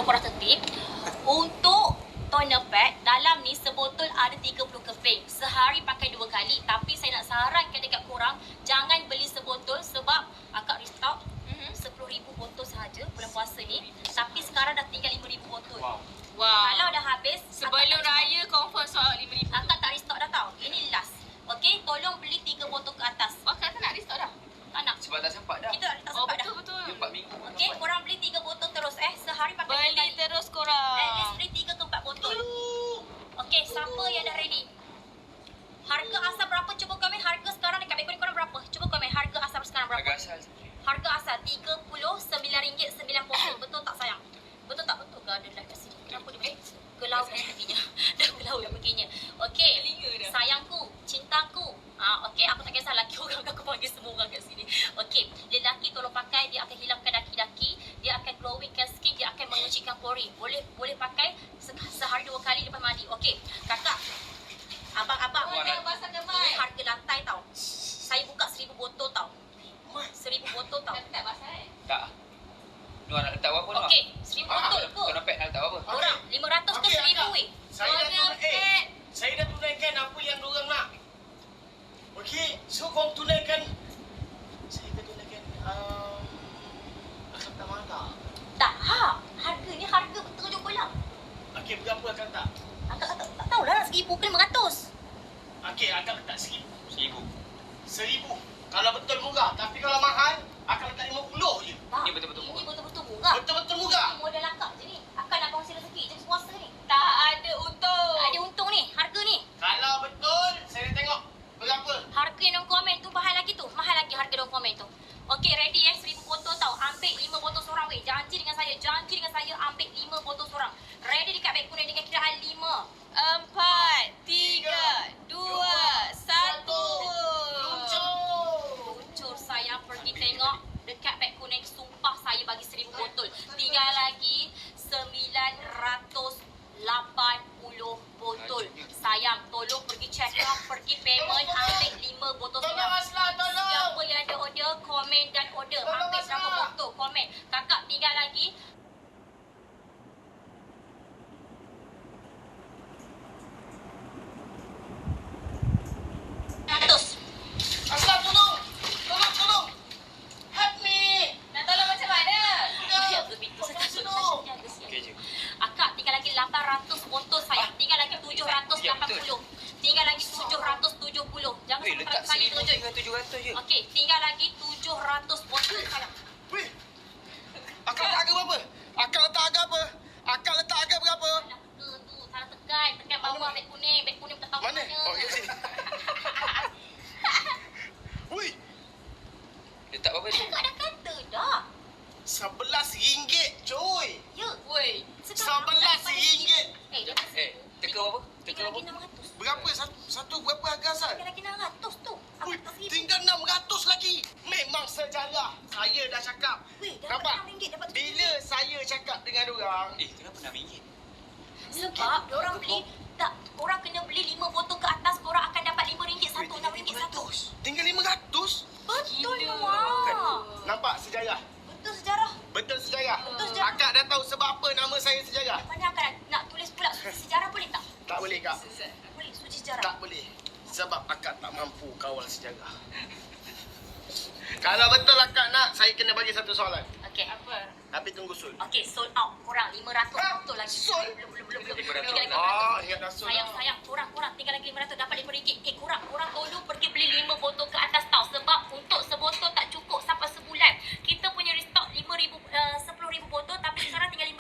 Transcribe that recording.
atau korang tertib. Untuk toner pad, dalam ni sebotol ada 30 keping. Sehari pakai 2 kali. Tapi saya nak sarankan dekat korang, jangan beli sebotol sebab akak restock 10,000 botol sahaja bulan puasa ni. Tapi sekarang dah tinggal 5,000 botol. Wow. Kalau dah habis, Sebelum raya confirm soal 5,000. akak tak restock dah tau. Ini last. Okey, tolong beli 3 botol ke atas. Oh, kata nak restock dah? Tak nak. Sebab tak sempat dah. Kita tak Oh, sempat dah. betul-betul. Dia 4 minggu. Okey, korang beli 3 botol terus sehari pakai 2 Beli kali. terus korang. At least beli 3 ke 4 botol. Okey, siapa yang dah ready? Harga asal berapa? Cuba komen harga sekarang dekat background korang berapa? Cuba komen harga asal sekarang berapa? Harga asal. Harga asal RM39.90. Betul tak sayang? Betul tak? Betul ke ada live kat sini? Kenapa dia ke laut dah perginya? Dah ke laut dah perginya. Okey. Telinga dah. Sayangku, cintaku. Okey, aku tak kisah lelaki orang, aku panggil semua orang kat sini. Okey, lelaki tolong pakai, dia akan hilangkan daki-daki, dia akan glowingkan skin, dia akan mengucikkan pori. Boleh pakai sehari 2 kali lepas mandi. Okey, kakak. Abang-abang, Mana basah ini gemai? harga lantai tau. Saya buka 1,000 botol tau. 1,000 botol tau. Tak basah Tak. Nuan nak letak berapa Nuan? Okey, 1,000 botol ke? Toner pad nak letak berapa? Orang 500 ke Okey, 1,000 akak. weh? Saya dah tunaikan apa yang diorang nak. Okey, so korang tunaikan. Saya dah tunaikan. Akak tak marah. Tak, harga ni harga betul je pula. Okey, berapa akak letak? Akak tak tahulah nak 1,000 ke 500. Okey, akak letak 1,000. 1,000. 1,000. Kalau betul murah. Tapi kalau mahal, akak letak 50 je. Tak, Ini betul-betul murah. Ini betul-betul murah. Betul-betul murah. Ini model akak je ni. Akak nak kongsi rezeki je puasa ni. Tak ada untung. Tak ada untung ni, harga ni. Kalau betul, saya nak tengok berapa. Harga yang komen tu mahal lagi tu. Mahal lagi harga yang komen tu. Okey, ready 1,000 botol tau. Ambil 5 botol seorang weh. Janji dengan saya ambil 5 botol seorang. Ready dekat beg kuning dengan kiraan 5. 4, 3, 2, 1. Luncur sayang pergi tengok dekat beg kuning. Sumpah saya bagi 1,000 botol. Tinggal lagi 980 botol. Sayang, tolong pergi check out, pergi payment, ambil 5 botol Tolong seorang. Aslah, tolong. Siapa yang ada order, komen dan order. Tolong, Ambil berapa Aslah. botol, komen. Kakak tinggal lagi 100. Aslah, tolong. Tolong. Help me. Nak tolong macam mana? Jaga pintu saya takut saya jaga siap. Okey je. Akak tinggal lagi 800 botol sayang. Tinggal lagi 780. Tinggal lagi 770. Jangan Weh, sampai letak kali 1,000 terkejut. tinggal 700 je. Okey, tinggal lagi 700 botol sayang. Weh. Akak letak harga berapa? Akak letak harga apa? Akak letak harga berapa? Salah teka tu, salah tekan. Tekan bawah beg kuning. Beg kuning tak tahu Mana? Oh, ya sini. Weh, Letak berapa je? Akak dah kata dah. RM11 cuy. Ya. Woi. Sekarang RM11. Dia kata Teka berapa? Teka tinggal lagi berapa? 600. Berapa? Satu berapa harga asal? Tinggal lagi 600 tu. Weh, Akak tak 1,000. tinggal 600 lagi. Memang sejarah. Saya dah cakap. Weh, Nampak? dapat RM6 dapat Bila saya cakap dengan orang, Kenapa RM6? sebab diorang beli tak, korang kena beli 5 botol ke atas, korang akan dapat RM5 satu, RM6 satu. tinggal 500. Betul Gila. Wah. Nampak sejarah? Betul sejarah. Betul sejarah? Betul sejarah. Akak dah tahu sebab apa nama saya sejarah? Mana akan nak tulis pula sejarah boleh tak? Tak boleh, Kak. Boleh, suji sejarah. Tak boleh. Sebab akak tak mampu kawal sejarah. Kalau betul akak nak, saya kena bagi satu soalan. Okey. Apa? Tapi tunggu sul. Okey, sold out. Korang 500 botol lagi. Sold? Belum. Tinggal Tinggal lagi 500. Ah, ingat dah sul. Sayang, korang tinggal lagi 500 dapat